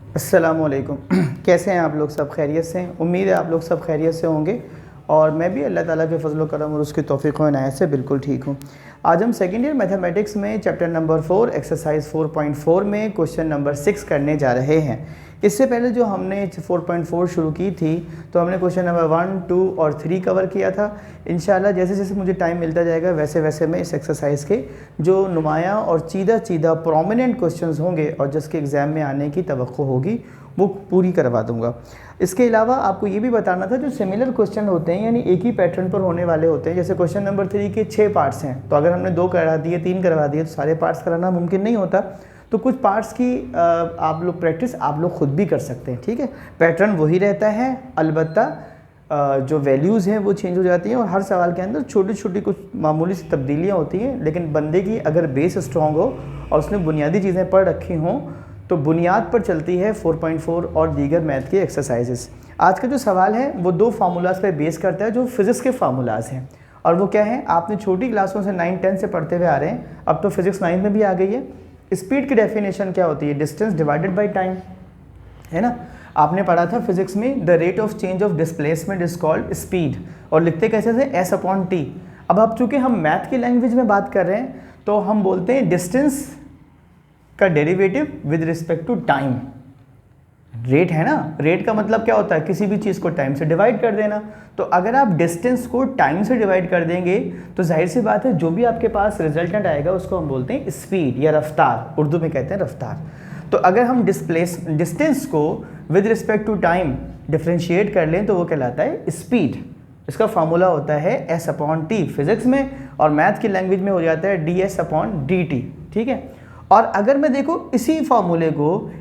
अस्सलामुअलैकुम। कैसे हैं आप लोग? सब खैरियत से हैं? उम्मीद है आप लोग सब खैरियत से होंगे और मैं भी अल्लाह ताला के फजल करम और उसकी तौफ़ीक़ व इनायत से बिल्कुल ठीक हूँ। आज हम सेकेंड ईयर मैथमेटिक्स में चैप्टर नंबर 4 एक्सरसाइज 4.4 में क्वेश्चन नंबर 6 करने जा रहे हैं। इससे पहले जो हमने 4.4 शुरू की थी तो हमने क्वेश्चन नंबर 1, 2 और 3 कवर किया था। इंशाल्लाह जैसे जैसे मुझे टाइम मिलता जाएगा वैसे वैसे मैं इस एक्सरसाइज के जो नुमायाँ और चीदा प्रोमिनेंट क्वेश्चंस होंगे और जिसके एग्ज़ाम में आने की तवक्को होगी वो पूरी करवा दूंगा। इसके अलावा आपको ये भी बताना था जो सिमिलर क्वेश्चन होते हैं यानी एक ही पैटर्न पर होने वाले होते हैं, जैसे क्वेश्चन नंबर 3 के 6 पार्ट्स हैं तो अगर हमने 2 करा दिए 3 करवा दिए तो सारे पार्ट्स कराना मुमकिन नहीं होता। तो कुछ पार्ट्स की आप लोग प्रैक्टिस आप लोग खुद भी कर सकते हैं, ठीक है। पैटर्न वही रहता है, अलबत्ता जो वैल्यूज़ हैं वो चेंज हो जाती हैं और हर सवाल के अंदर छोटी छोटी कुछ मामूली सी तब्दीलियाँ होती हैं, लेकिन बंदे की अगर बेस स्ट्रॉन्ग हो और उसने बुनियादी चीज़ें पढ़ रखी हों तो बुनियाद पर चलती है 4.4 और दीगर मैथ के एक्सरसाइजेस। आज का जो सवाल है वो 2 फार्मूलाज पर बेस करता है जो फिज़िक्स के फार्मूलाज हैं, और वो क्या है आपने छोटी क्लासों से 9, 10 से पढ़ते हुए आ रहे हैं, अब तो फिज़िक्स 9 में भी आ गई है। स्पीड की डेफिनेशन क्या होती है? डिस्टेंस डिवाइडेड बाय टाइम, है ना। आपने पढ़ा था फिजिक्स में the rate of change of displacement is called speed, और लिखते कैसे थे? S/T। अब चूंकि हम मैथ की लैंग्वेज में बात कर रहे हैं तो हम बोलते हैं डिस्टेंस का derivative with respect to time. Rate है ना, रेट का मतलब क्या होता है? किसी भी चीज़ को टाइम से डिवाइड कर देना। तो अगर आप डिस्टेंस को टाइम से डिवाइड कर देंगे तो जाहिर सी बात है जो भी आपके पास रिजल्टेंट आएगा उसको हम बोलते हैं स्पीड या रफ्तार, उर्दू में कहते हैं रफ्तार। तो अगर हम डिस्टेंस को with respect to time differentiate कर लें तो वो कहलाता है स्पीड। इसका फार्मूला होता है S/T फिजिक्स में, और मैथ की लैंग्वेज में हो जाता है ds/dt, ठीक है। और अगर मैं देखो इसी फार्मूले को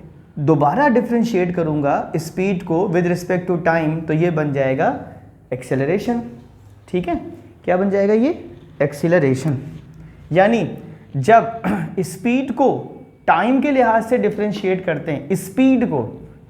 दोबारा डिफ्रेंशिएट करूंगा स्पीड को विद रिस्पेक्ट टू टाइम तो ये बन जाएगा एक्सेलरेशन, ठीक है। क्या बन जाएगा ये? एक्सेलरेशन। यानी जब स्पीड को टाइम के लिहाज से डिफ्रेंशिएट करते हैं, स्पीड को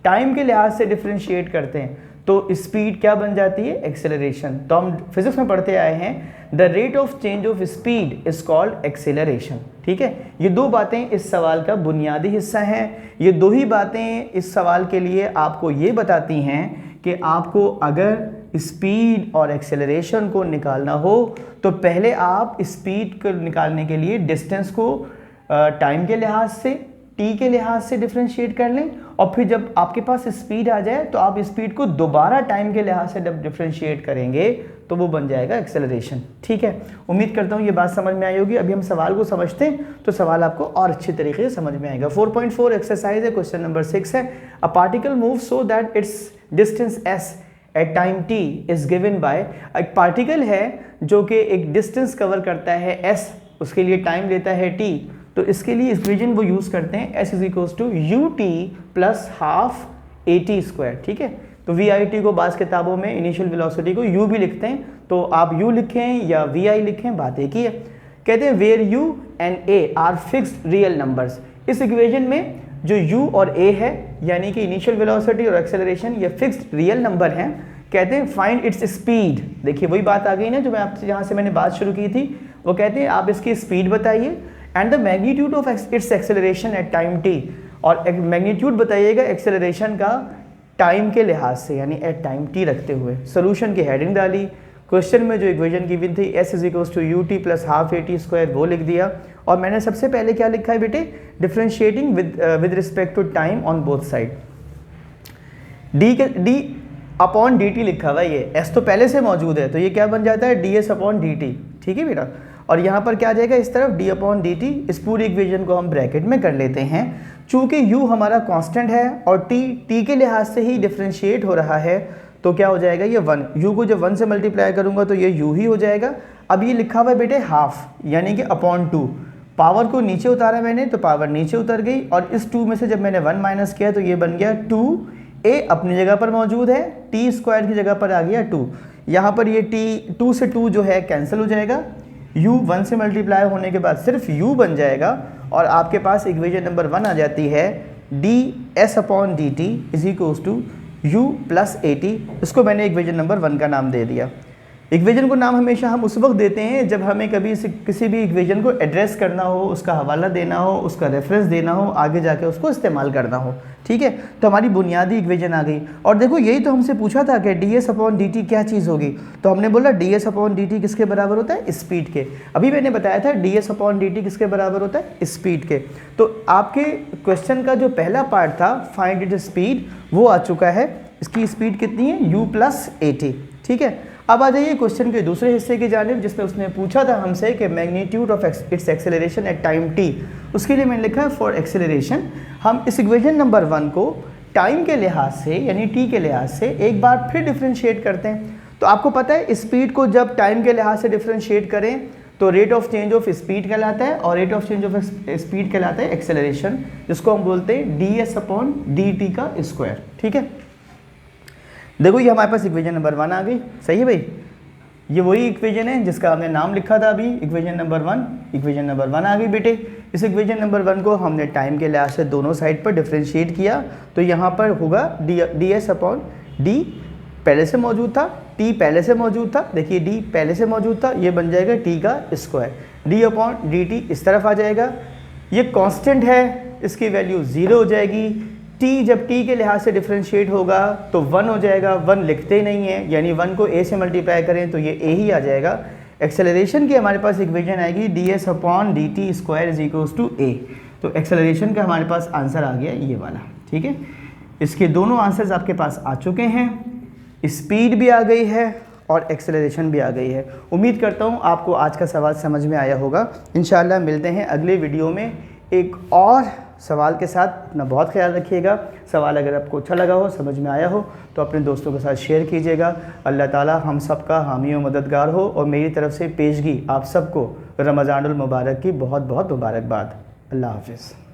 टाइम के लिहाज से डिफ्रेंशिएट करते हैं तो स्पीड क्या बन जाती है? एक्सेलरेशन। तो हम फिजिक्स में पढ़ते आए हैं the rate of change of speed is called acceleration, ठीक है। ये 2 बातें इस सवाल का बुनियादी हिस्सा हैं। ये 2 ही बातें इस सवाल के लिए आपको ये बताती हैं कि आपको अगर स्पीड और एक्सेलरेशन को निकालना हो तो पहले आप स्पीड को निकालने के लिए डिस्टेंस को टाइम के लिहाज से, टी के लिहाज से डिफ्रेंशिएट कर लें, और फिर जब आपके पास स्पीड आ जाए तो आप स्पीड को दोबारा टाइम के लिहाज से जब डिफ्रेंशिएट करेंगे तो वो बन जाएगा एक्सेलरेशन, ठीक है। उम्मीद करता हूँ ये बात समझ में आई होगी। अभी हम सवाल को समझते हैं तो सवाल आपको और अच्छे तरीके से समझ में आएगा। 4.4 एक्सरसाइज है, क्वेश्चन नंबर 6 है। A particle move so that its distance s at time t is given by. एक पार्टिकल है जो कि एक डिस्टेंस कवर करता है s, उसके लिए टाइम लेता है t, तो इसके लिए इक्वेशन वो यूज़ करते हैं s = ut + ½ at², ठीक है। तो VIT को बास किताबों में इनिशियल वेलोसिटी को u भी लिखते हैं, तो आप u लिखें या VI लिखें बात एक ही है। कहते हैं where u and a are fixed real numbers. इस इक्वेशन में जो u और a है यानी कि इनिशियल वेलोसिटी और एक्सेलरेशन ये फिक्स्ड रियल नंबर हैं। कहते हैं फाइंड इट्स स्पीड। देखिए वही बात आ गई ना जो मैं आपसे जहाँ से मैंने बात शुरू की थी। वो कहते हैं आप इसकी स्पीड बताइए and the magnitude of its acceleration at time t, और मैग्नीट्यूड बताइएगा एक्सेलरेशन का टाइम के लिहाज से यानी एट टाइम t रखते हुए। सोल्यूशन की हेडिंग डाली, क्वेश्चन में जो इक्वेशन गिवन थी s = ut + ½ at² वो लिख दिया, और मैंने सबसे पहले क्या लिखा है बेटे? Differentiating with respect to time on both side. d/dt लिखा हुआ ये s तो पहले से मौजूद है तो ये क्या बन जाता है? ds/dt, ठीक है बेटा। और यहाँ पर क्या आ जाएगा इस तरफ d/dt। इस पूरी इक्वेशन को हम ब्रैकेट में कर लेते हैं। चूंकि u हमारा कांस्टेंट है और t के लिहाज से ही डिफ्रेंशिएट हो रहा है तो क्या हो जाएगा? ये 1। u को जब 1 से मल्टीप्लाई करूंगा तो ये u ही हो जाएगा। अब ये लिखा हुआ है बेटे हाफ यानी कि /2। पावर को नीचे उतारा मैंने तो पावर नीचे उतर गई, और इस 2 में से जब मैंने 1 माइनस किया तो ये बन गया 2। a अपनी जगह पर मौजूद है, t² की जगह पर आ गया 2। यहाँ पर ये 2 से 2 जो है कैंसिल हो जाएगा, u 1 से मल्टीप्लाई होने के बाद सिर्फ u बन जाएगा, और आपके पास इक्वेशन नंबर 1 आ जाती है ds/dt = u + at। इसको मैंने इक्वेशन नंबर 1 का नाम दे दिया। इक्वेशन को नाम हमेशा हम उस वक्त देते हैं जब हमें कभी किसी भी इक्वेशन को एड्रेस करना हो, उसका हवाला देना हो, उसका रेफरेंस देना हो, आगे जाके उसको इस्तेमाल करना हो। ठीक है, तो हमारी बुनियादी इक्वेशन आ गई। और देखो यही तो हमसे पूछा था कि ds/dt क्या चीज़ होगी, तो हमने बोला ds/dt किसके बराबर होता है, स्पीड के। अभी मैंने बताया था ds/dt किसके बराबर होता है, स्पीड के। तो आपके क्वेश्चन का जो पहला पार्ट था फाइंड इट स्पीड, वो आ चुका है। इसकी स्पीड कितनी है, u+at। ठीक है, अब आ जाइए क्वेश्चन के दूसरे हिस्से की जानिब, जिसमें उसने पूछा था हमसे कि magnitude of its acceleration at time t। उसके लिए मैंने लिखा है फॉर एक्सेलरेशन। हम इस इक्वेशन नंबर 1 को टाइम के लिहाज से यानी t के लिहाज से एक बार फिर डिफ्रेंशिएट करते हैं। तो आपको पता है स्पीड को जब टाइम के लिहाज से डिफ्रेंशिएट करें तो rate of change of speed कहलाता है, और rate of change of speed कहलाता है एक्सेलरेशन, जिसको हम बोलते हैं ds/dt का स्क्वायर। ठीक है, देखो ये हमारे पास इक्वेशन नंबर 1 आ गई। सही है भाई, ये वही इक्वेशन है जिसका हमने नाम लिखा था अभी, इक्वेशन नंबर 1। इक्वेशन नंबर 1 आ गई बेटे। इस इक्वेशन नंबर 1 को हमने टाइम के लिहाज से दोनों साइड पर डिफ्रेंशिएट किया, तो यहाँ पर होगा ds/d पहले से मौजूद था, t पहले से मौजूद था, देखिए d पहले से मौजूद था, ये बन जाएगा t का स्क्वायर। d/dt इस तरफ आ जाएगा, ये कांस्टेंट है, इसकी वैल्यू 0 हो जाएगी। t जब t के लिहाज से डिफ्रेंशिएट होगा तो 1 हो जाएगा, 1 लिखते नहीं है, यानी 1 को a से मल्टीप्लाई करें तो ये a ही आ जाएगा। एक्सेलरेशन की हमारे पास इक्वेशन आएगी ds/dt square is equals to a। तो एक्सेलरेशन का हमारे पास आंसर आ गया ये वाला। ठीक है, इसके दोनों आंसर्स आपके पास आ चुके हैं, स्पीड भी आ गई है और एक्सेलरेशन भी आ गई है। उम्मीद करता हूँ आपको आज का सवाल समझ में आया होगा। इंशाल्लाह मिलते हैं अगले वीडियो में एक और सवाल के साथ। अपना बहुत ख्याल रखिएगा। सवाल अगर आपको अच्छा लगा हो, समझ में आया हो, तो अपने दोस्तों के साथ शेयर कीजिएगा। अल्लाह ताला हम सब का हामी व मददगार हो, और मेरी तरफ से पेशगी आप सबको रमज़ानुल मुबारक की बहुत बहुत मुबारकबाद। अल्लाह हाफ़िज़।